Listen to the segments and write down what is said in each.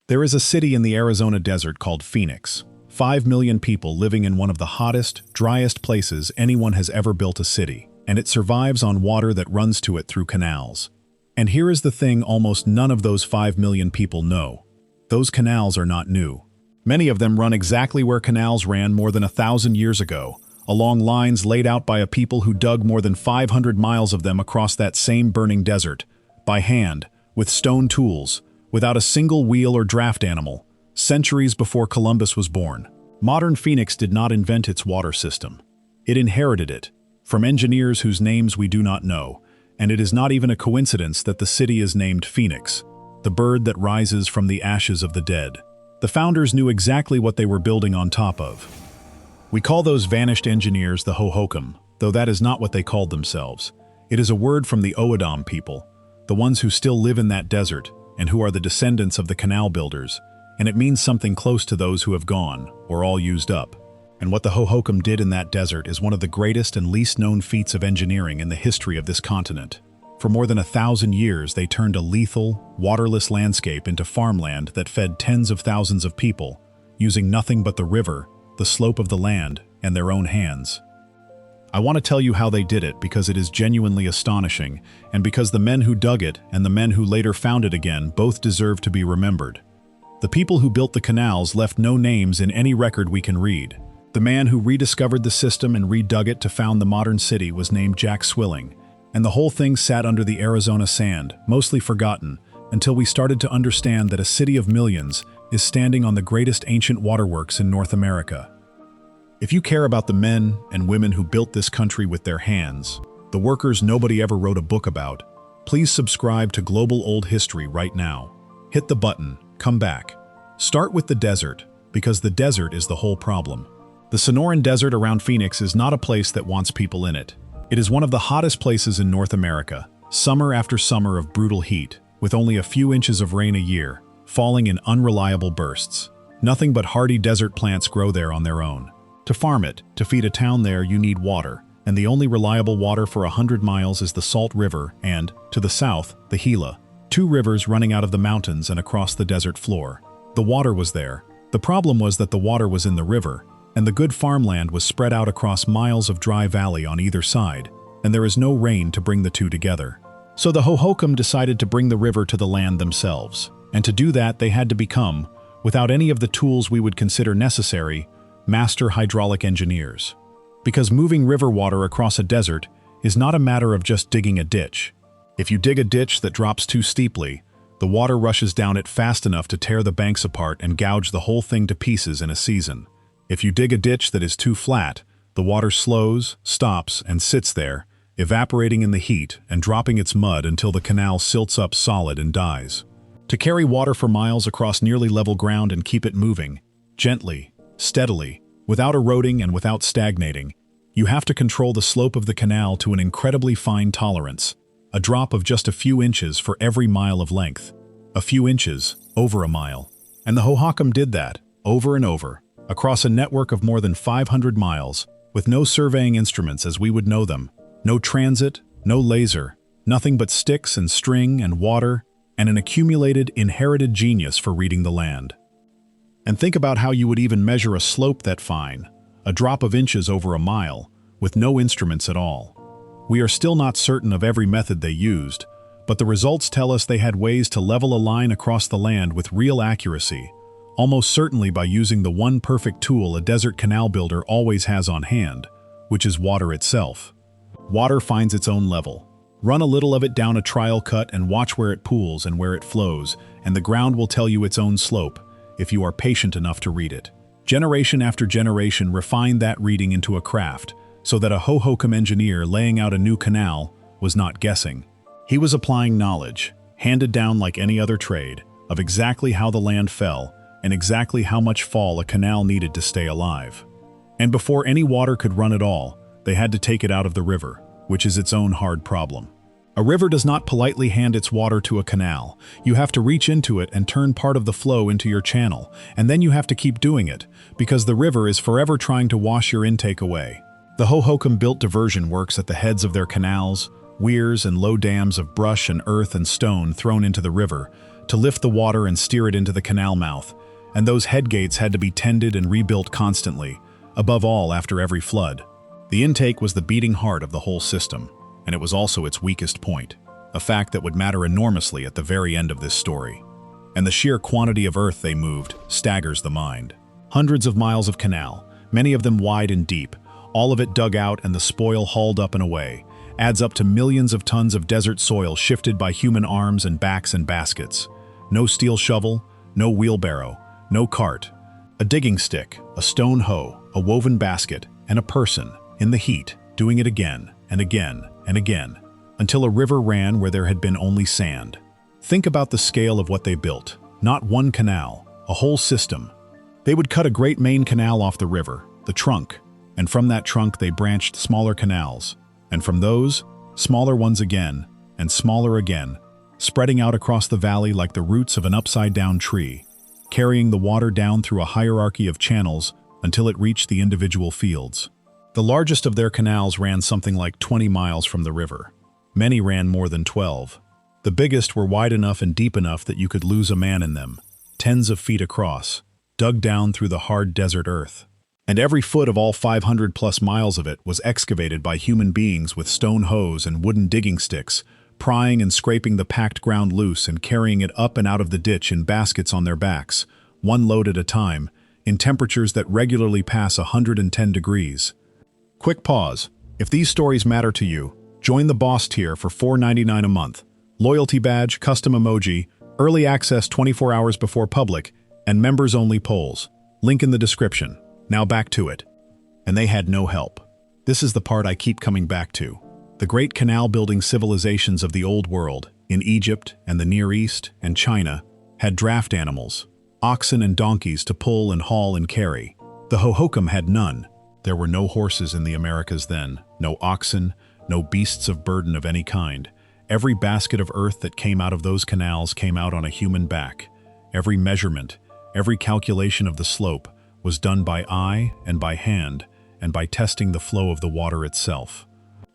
There is a city in the Arizona desert called Phoenix. 5 million people living in one of the hottest, driest places anyone has ever built a city, and it survives on water that runs to it through canals. And here is the thing almost none of those 5 million people know. Those canals are not new. Many of them run exactly where canals ran more than 1,000 years ago, along lines laid out by a people who dug more than 500 miles of them across that same burning desert, by hand, with stone tools, without a single wheel or draft animal, centuries before Columbus was born. Modern Phoenix did not invent its water system. It inherited it, from engineers whose names we do not know, and it is not even a coincidence that the city is named Phoenix, the bird that rises from the ashes of the dead. The founders knew exactly what they were building on top of. We call those vanished engineers the Hohokam, though that is not what they called themselves. It is a word from the Oadam people, the ones who still live in that desert, and who are the descendants of the canal builders, and it means something close to those who have gone, or all used up. And what the Hohokam did in that desert is one of the greatest and least known feats of engineering in the history of this continent. For more than 1,000 years, they turned a lethal, waterless landscape into farmland that fed tens of thousands of people, using nothing but the river, the slope of the land, and their own hands. I want to tell you how they did it because it is genuinely astonishing, and because the men who dug it and the men who later found it again both deserve to be remembered. The people who built the canals left no names in any record we can read. The man who rediscovered the system and redug it to found the modern city was named Jack Swilling, and the whole thing sat under the Arizona sand, mostly forgotten, until we started to understand that a city of millions is standing on the greatest ancient waterworks in North America. If you care about the men and women who built this country with their hands, the workers nobody ever wrote a book about, please subscribe to Global Old History right now. Hit the button, come back. Start with the desert, because the desert is the whole problem. The Sonoran Desert around Phoenix is not a place that wants people in it. It is one of the hottest places in North America, summer after summer of brutal heat, with only a few inches of rain a year, falling in unreliable bursts. Nothing but hardy desert plants grow there on their own. To farm it, to feed a town there, you need water, and the only reliable water for 100 miles is the Salt River and, to the south, the Gila, two rivers running out of the mountains and across the desert floor. The water was there. The problem was that the water was in the river, and the good farmland was spread out across miles of dry valley on either side, and there is no rain to bring the two together. So the Hohokam decided to bring the river to the land themselves, and to do that they had to become, without any of the tools we would consider necessary, master hydraulic engineers. Because moving river water across a desert is not a matter of just digging a ditch. If you dig a ditch that drops too steeply, the water rushes down it fast enough to tear the banks apart and gouge the whole thing to pieces in a season. If you dig a ditch that is too flat, the water slows, stops, and sits there, evaporating in the heat and dropping its mud until the canal silts up solid and dies. To carry water for miles across nearly level ground and keep it moving, gently, steadily, without eroding and without stagnating, you have to control the slope of the canal to an incredibly fine tolerance, a drop of just a few inches for every mile of length. A few inches, over a mile. And the Hohokam did that, over and over, across a network of more than 500 miles, with no surveying instruments as we would know them, no transit, no laser, nothing but sticks and string and water, and an accumulated, inherited genius for reading the land. And think about how you would even measure a slope that fine, a drop of inches over a mile, with no instruments at all. We are still not certain of every method they used, but the results tell us they had ways to level a line across the land with real accuracy, almost certainly by using the one perfect tool a desert canal builder always has on hand, which is water itself. Water finds its own level. Run a little of it down a trial cut and watch where it pools and where it flows, and the ground will tell you its own slope, if you are patient enough to read it. Generation after generation refined that reading into a craft, so that a Hohokam engineer laying out a new canal was not guessing. He was applying knowledge, handed down like any other trade, of exactly how the land fell and exactly how much fall a canal needed to stay alive. And before any water could run at all, they had to take it out of the river, which is its own hard problem. A river does not politely hand its water to a canal. You have to reach into it and turn part of the flow into your channel, and then you have to keep doing it, because the river is forever trying to wash your intake away. The Hohokam built diversion works at the heads of their canals, weirs and low dams of brush and earth and stone thrown into the river, to lift the water and steer it into the canal mouth, and those headgates had to be tended and rebuilt constantly, above all after every flood. The intake was the beating heart of the whole system, and it was also its weakest point, a fact that would matter enormously at the very end of this story. And the sheer quantity of earth they moved staggers the mind. Hundreds of miles of canal, many of them wide and deep, all of it dug out and the spoil hauled up and away, adds up to millions of tons of desert soil shifted by human arms and backs and baskets. No steel shovel, no wheelbarrow, no cart. A digging stick, a stone hoe, a woven basket, and a person, in the heat, doing it again and again and again, until a river ran where there had been only sand. Think about the scale of what they built. Not one canal, a whole system. They would cut a great main canal off the river, the trunk, and from that trunk they branched smaller canals, and from those, smaller ones again, and smaller again, spreading out across the valley like the roots of an upside-down tree, carrying the water down through a hierarchy of channels until it reached the individual fields. The largest of their canals ran something like 20 miles from the river. Many ran more than 12. The biggest were wide enough and deep enough that you could lose a man in them, tens of feet across, dug down through the hard desert earth. And every foot of all 500+ miles of it was excavated by human beings with stone hoes and wooden digging sticks, prying and scraping the packed ground loose and carrying it up and out of the ditch in baskets on their backs, one load at a time, in temperatures that regularly pass 110 degrees. Quick pause. If these stories matter to you, join the Boss tier for $4.99 a month. Loyalty badge, custom emoji, early access 24 hours before public, and members-only polls. Link in the description. Now back to it. And they had no help. This is the part I keep coming back to. The great canal-building civilizations of the Old World, in Egypt and the Near East and China, had draft animals, oxen and donkeys to pull and haul and carry. The Hohokam had none. There were no horses in the Americas then, no oxen, no beasts of burden of any kind. Every basket of earth that came out of those canals came out on a human back. Every measurement, every calculation of the slope was done by eye and by hand and by testing the flow of the water itself.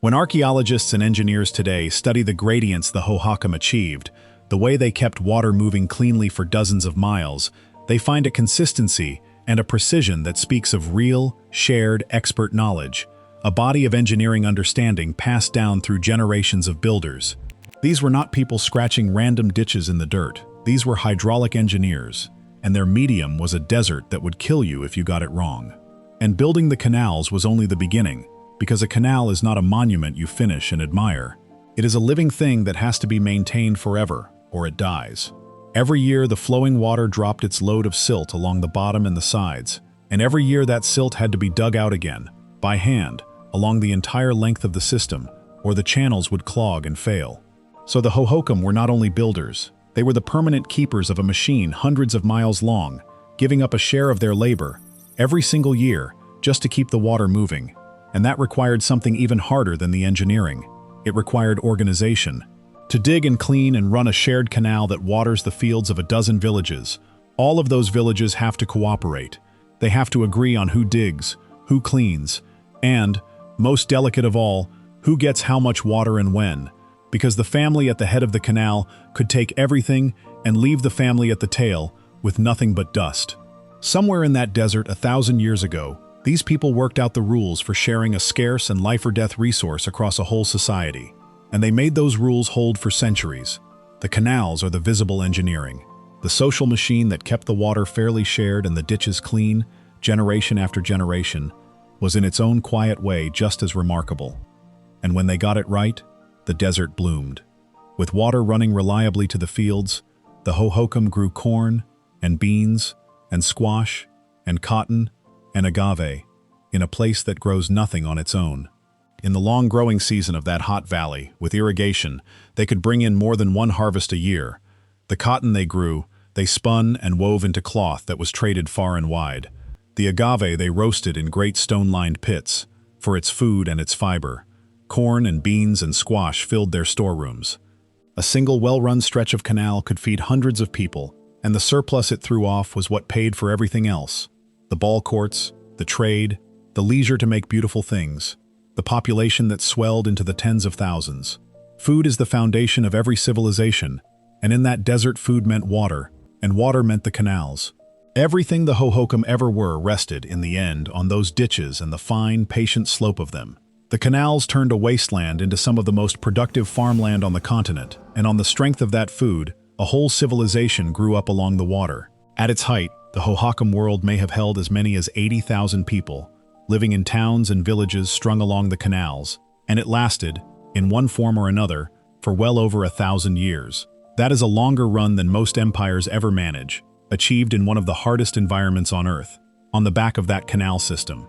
When archaeologists and engineers today study the gradients the Hohokam achieved, the way they kept water moving cleanly for dozens of miles, they find a consistency and a precision that speaks of real, shared, expert knowledge, a body of engineering understanding passed down through generations of builders. These were not people scratching random ditches in the dirt. These were hydraulic engineers, and their medium was a desert that would kill you if you got it wrong. And building the canals was only the beginning, because a canal is not a monument you finish and admire. It is a living thing that has to be maintained forever, or it dies. Every year the flowing water dropped its load of silt along the bottom and the sides, and every year that silt had to be dug out again, by hand, along the entire length of the system, or the channels would clog and fail. So the Hohokam were not only builders, they were the permanent keepers of a machine hundreds of miles long, giving up a share of their labor, every single year, just to keep the water moving. And that required something even harder than the engineering. It required organization. To dig and clean and run a shared canal that waters the fields of a dozen villages, all of those villages have to cooperate. They have to agree on who digs, who cleans, and, most delicate of all, who gets how much water and when. Because the family at the head of the canal could take everything and leave the family at the tail with nothing but dust. Somewhere in that desert 1,000 years ago, these people worked out the rules for sharing a scarce and life-or-death resource across a whole society. And they made those rules hold for centuries. The canals are the visible engineering, the social machine that kept the water fairly shared and the ditches clean, generation after generation, was in its own quiet way just as remarkable. And when they got it right, the desert bloomed. With water running reliably to the fields, the Hohokam grew corn, and beans, and squash, and cotton, and agave, in a place that grows nothing on its own. In the long growing season of that hot valley, with irrigation, they could bring in more than one harvest a year. The cotton they grew, they spun and wove into cloth that was traded far and wide. The agave they roasted in great stone-lined pits, for its food and its fiber. Corn and beans and squash filled their storerooms. A single well-run stretch of canal could feed hundreds of people, and the surplus it threw off was what paid for everything else. The ball courts, the trade, the leisure to make beautiful things, the population that swelled into the tens of thousands. Food is the foundation of every civilization, And in that desert, food meant water, and water meant the canals. Everything the Hohokam ever were rested, in the end, on those ditches and the fine, patient slope of them. The canals turned a wasteland into some of the most productive farmland on the continent, and on the strength of that food, a whole civilization grew up along the water. At its height, the Hohokam world may have held as many as 80,000 people, living in towns and villages strung along the canals, and it lasted, in one form or another, for well over 1,000 years. That is a longer run than most empires ever manage, achieved in one of the hardest environments on Earth, on the back of that canal system.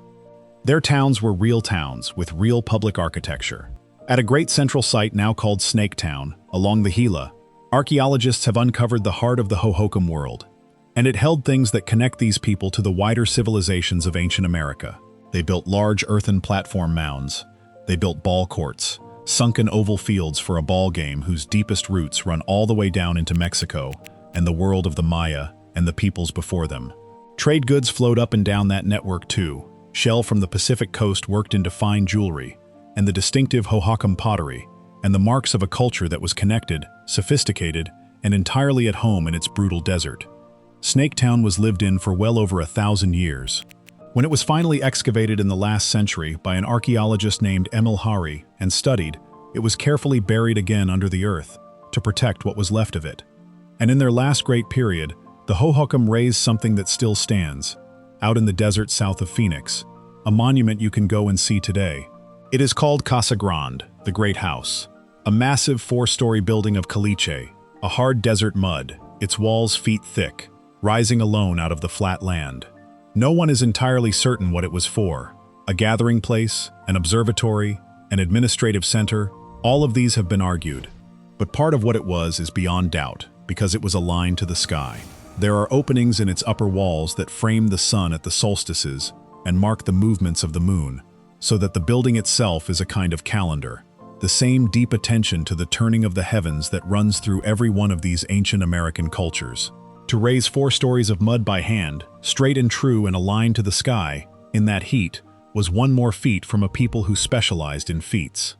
Their towns were real towns with real public architecture. At a great central site now called Snake Town, along the Gila, archaeologists have uncovered the heart of the Hohokam world, and it held things that connect these people to the wider civilizations of ancient America. They built large earthen platform mounds. They built ball courts, sunken oval fields for a ball game whose deepest roots run all the way down into Mexico and the world of the Maya and the peoples before them. Trade goods flowed up and down that network too. Shell from the Pacific coast worked into fine jewelry, and the distinctive Hohokam pottery, and the marks of a culture that was connected, sophisticated, and entirely at home in its brutal desert. Snake Town was lived in for well over 1,000 years. When it was finally excavated in the last century by an archaeologist named Emil Hari and studied, it was carefully buried again under the earth to protect what was left of it. And in their last great period, the Hohokam raised something that still stands, out in the desert south of Phoenix, a monument you can go and see today. It is called Casa Grande, the Great House, a massive 4-story building of caliche, a hard desert mud, its walls feet thick, rising alone out of the flat land. No one is entirely certain what it was for. A gathering place, an observatory, an administrative center, all of these have been argued. But part of what it was is beyond doubt, because it was aligned to the sky. There are openings in its upper walls that frame the sun at the solstices and mark the movements of the moon, so that the building itself is a kind of calendar. The same deep attention to the turning of the heavens that runs through every one of these ancient American cultures. To raise 4 stories of mud by hand, straight and true and aligned to the sky, in that heat, was one more feat from a people who specialized in feats.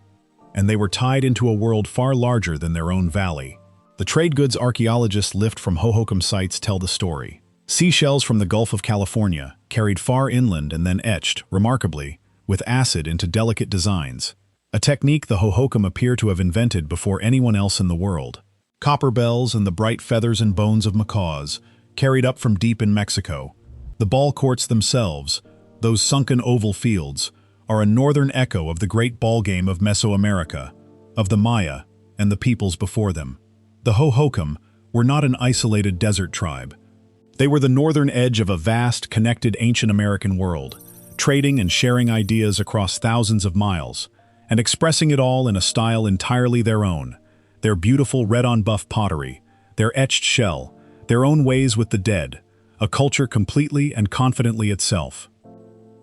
And they were tied into a world far larger than their own valley. The trade goods archaeologists lift from Hohokam sites tell the story. Seashells from the Gulf of California, carried far inland and then etched, remarkably, with acid into delicate designs, a technique the Hohokam appear to have invented before anyone else in the world. Copper bells and the bright feathers and bones of macaws, carried up from deep in Mexico. The ball courts themselves, those sunken oval fields, are a northern echo of the great ball game of Mesoamerica, of the Maya, and the peoples before them. The Hohokam were not an isolated desert tribe. They were the northern edge of a vast, connected ancient American world, trading and sharing ideas across thousands of miles, and expressing it all in a style entirely their own. Their beautiful red-on-buff pottery, their etched shell, their own ways with the dead, a culture completely and confidently itself.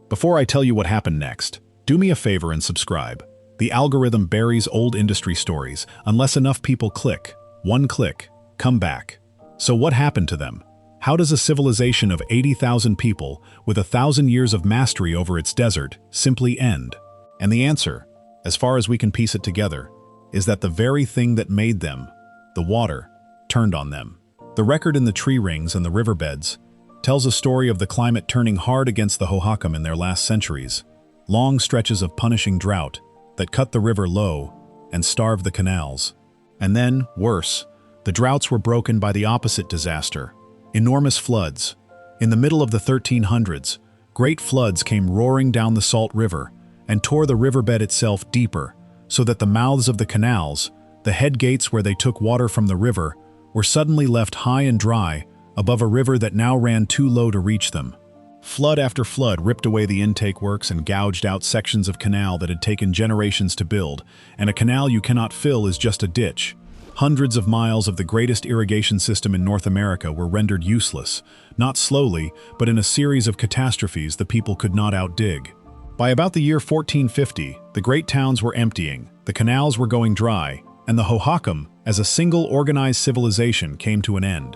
Before I tell you what happened next, do me a favor and subscribe. The algorithm buries old industry stories unless enough people click. One click, come back. So what happened to them? How does a civilization of 80,000 people with 1,000 years of mastery over its desert simply end? And the answer, as far as we can piece it together, is that the very thing that made them, the water, turned on them. The record in the tree rings and the riverbeds tells a story of the climate turning hard against the Hohokam in their last centuries, long stretches of punishing drought that cut the river low and starved the canals. And then, worse, the droughts were broken by the opposite disaster, enormous floods. In the middle of the 1300s, great floods came roaring down the Salt River and tore the riverbed itself deeper, so that the mouths of the canals, the head gates where they took water from the river, were suddenly left high and dry above a river that now ran too low to reach them. Flood after flood ripped away the intake works and gouged out sections of canal that had taken generations to build, and a canal you cannot fill is just a ditch. Hundreds of miles of the greatest irrigation system in North America were rendered useless, not slowly, but in a series of catastrophes the people could not outdig. By about the year 1450, the great towns were emptying, the canals were going dry, and the Hohokam, as a single organized civilization, came to an end.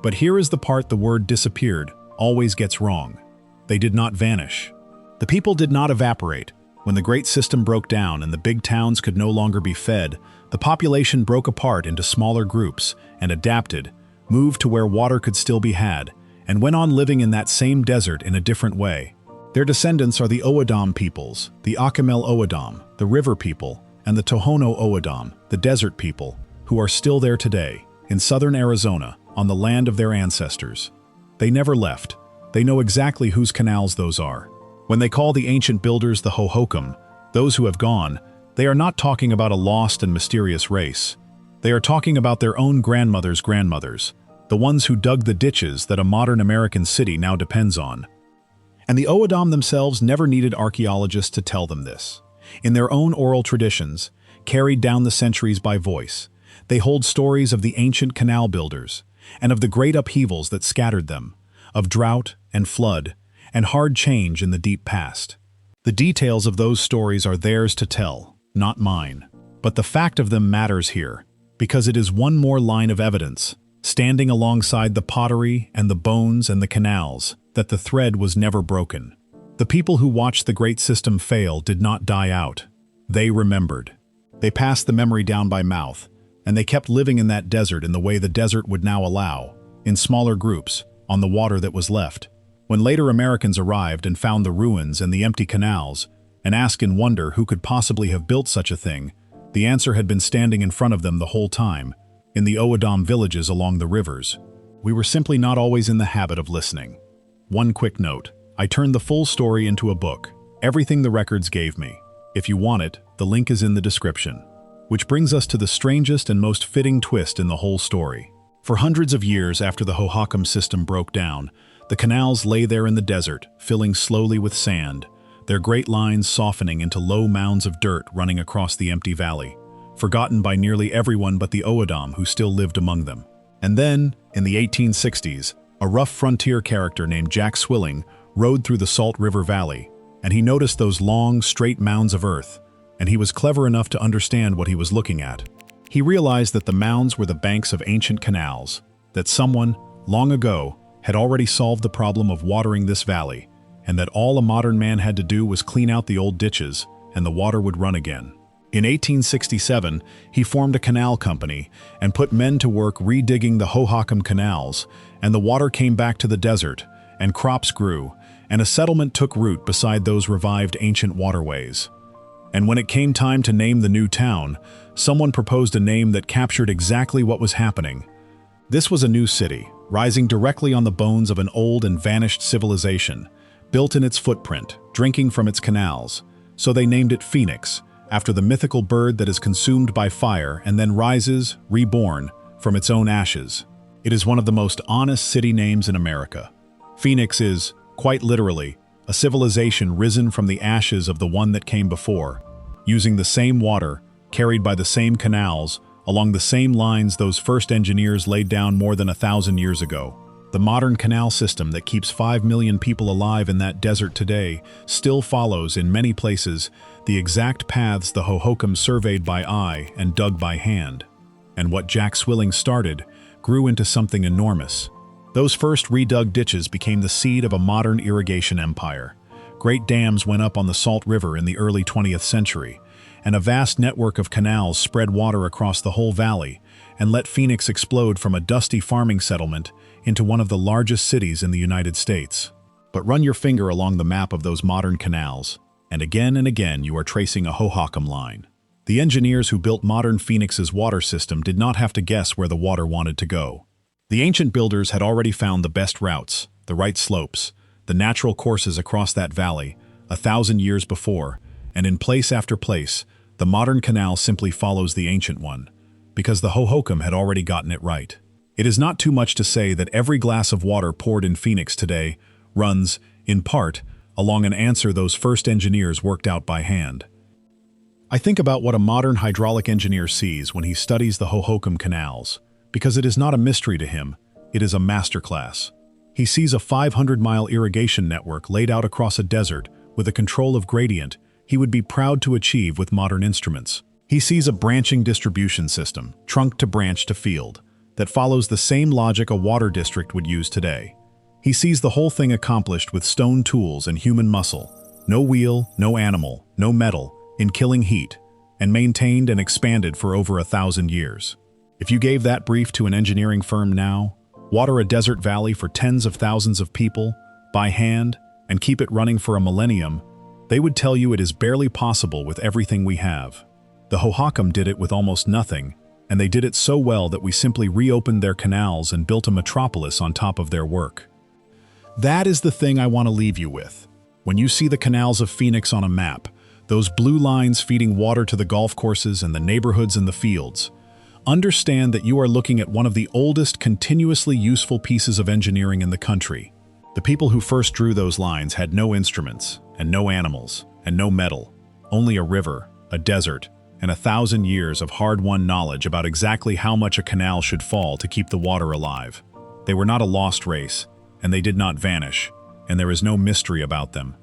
But here is the part the word disappeared always gets wrong. They did not vanish. The people did not evaporate. When the great system broke down and the big towns could no longer be fed, the population broke apart into smaller groups and adapted, moved to where water could still be had, and went on living in that same desert in a different way. Their descendants are the Owodam peoples, the Akimel Owodam, the river people, and the Tohono Owodam, the desert people, who are still there today, in southern Arizona, on the land of their ancestors. They never left. They know exactly whose canals those are. When they call the ancient builders the Hohokam, those who have gone, they are not talking about a lost and mysterious race. They are talking about their own grandmothers' grandmothers, the ones who dug the ditches that a modern American city now depends on. And the Owodam themselves never needed archaeologists to tell them this. In their own oral traditions, carried down the centuries by voice, they hold stories of the ancient canal builders and of the great upheavals that scattered them, of drought and flood and hard change in the deep past. The details of those stories are theirs to tell, not mine. But the fact of them matters here, because it is one more line of evidence, standing alongside the pottery and the bones and the canals, that the thread was never broken. The people who watched the great system fail did not die out. They remembered. They passed the memory down by mouth, and they kept living in that desert in the way the desert would now allow, in smaller groups, on the water that was left. When later Americans arrived and found the ruins and the empty canals, and asked in wonder who could possibly have built such a thing, the answer had been standing in front of them the whole time, in the Owodam villages along the rivers. We were simply not always in the habit of listening. One quick note. I turned the full story into a book, everything the records gave me. If you want it, the link is in the description. Which brings us to the strangest and most fitting twist in the whole story. For hundreds of years after the Hohokam system broke down, the canals lay there in the desert, filling slowly with sand, their great lines softening into low mounds of dirt running across the empty valley, forgotten by nearly everyone but the Owodam who still lived among them. And then, in the 1860s, a rough frontier character named Jack Swilling rode through the Salt River Valley, and he noticed those long, straight mounds of earth, and he was clever enough to understand what he was looking at. He realized that the mounds were the banks of ancient canals, that someone, long ago, had already solved the problem of watering this valley, and that all a modern man had to do was clean out the old ditches, and the water would run again. In 1867, he formed a canal company and put men to work redigging the Hohokam canals, and the water came back to the desert, and crops grew, and a settlement took root beside those revived ancient waterways. And when it came time to name the new town, someone proposed a name that captured exactly what was happening. This was a new city, rising directly on the bones of an old and vanished civilization, built in its footprint, drinking from its canals. So they named it Phoenix, after the mythical bird that is consumed by fire and then rises, reborn, from its own ashes. It is one of the most honest city names in America. Phoenix is, quite literally, a civilization risen from the ashes of the one that came before, using the same water, carried by the same canals, along the same lines those first engineers laid down more than 1,000 years ago. The modern canal system that keeps 5 million people alive in that desert today still follows, in many places, the exact paths the Hohokam surveyed by eye and dug by hand. And what Jack Swilling started grew into something enormous. Those first redug ditches became the seed of a modern irrigation empire. Great dams went up on the Salt River in the early 20th century, and a vast network of canals spread water across the whole valley and let Phoenix explode from a dusty farming settlement into one of the largest cities in the United States. But run your finger along the map of those modern canals, and again you are tracing a Hohokam line. The engineers who built modern Phoenix's water system did not have to guess where the water wanted to go. The ancient builders had already found the best routes, the right slopes, the natural courses across that valley, 1,000 years before, and in place after place, the modern canal simply follows the ancient one, because the Hohokam had already gotten it right. It is not too much to say that every glass of water poured in Phoenix today runs, in part, along an answer those first engineers worked out by hand. I think about what a modern hydraulic engineer sees when he studies the Hohokam canals, because it is not a mystery to him, it is a masterclass. He sees a 500-mile irrigation network laid out across a desert with a control of gradient he would be proud to achieve with modern instruments. He sees a branching distribution system, trunk to branch to field, that follows the same logic a water district would use today. He sees the whole thing accomplished with stone tools and human muscle, No wheel, no animal, no metal, in killing heat, and maintained and expanded for over 1,000 years. If you gave that brief to an engineering firm now, water a desert valley for tens of thousands of people, by hand, and keep it running for a millennium, they would tell you it is barely possible with everything we have. The Hohokam did it with almost nothing, and they did it so well that we simply reopened their canals and built a metropolis on top of their work. That is the thing I want to leave you with. When you see the canals of Phoenix on a map, those blue lines feeding water to the golf courses and the neighborhoods and the fields, understand that you are looking at one of the oldest continuously useful pieces of engineering in the country. The people who first drew those lines had no instruments, and no animals, and no metal, only a river, a desert, and 1,000 years of hard-won knowledge about exactly how much a canal should fall to keep the water alive. They were not a lost race, and they did not vanish, and there is no mystery about them.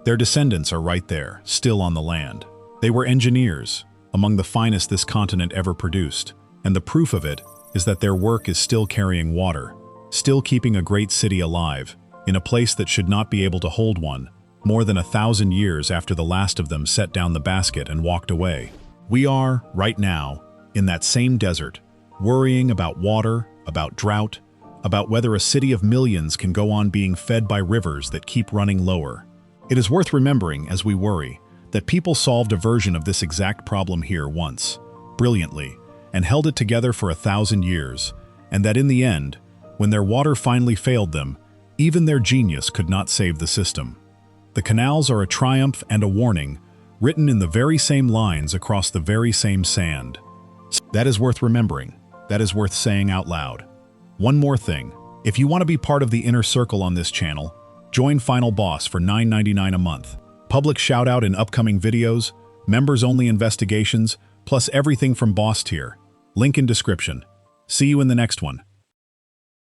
Their descendants are right there, still on the land. They were engineers, among the finest this continent ever produced, and the proof of it is that their work is still carrying water, still keeping a great city alive, in a place that should not be able to hold one, more than 1,000 years after the last of them set down the basket and walked away. We are, right now, in that same desert, worrying about water, about drought, about whether a city of millions can go on being fed by rivers that keep running lower. It is worth remembering, as we worry, that people solved a version of this exact problem here once, brilliantly, and held it together for 1,000 years, and that in the end, when their water finally failed them, even their genius could not save the system. The canals are a triumph and a warning, written in the very same lines across the very same sand. That is worth remembering. That is worth saying out loud. One more thing. If you want to be part of the inner circle on this channel, join Final Boss for $9.99 a month. Public shout-out in upcoming videos, members-only investigations, plus everything from Boss tier. Link in description. See you in the next one.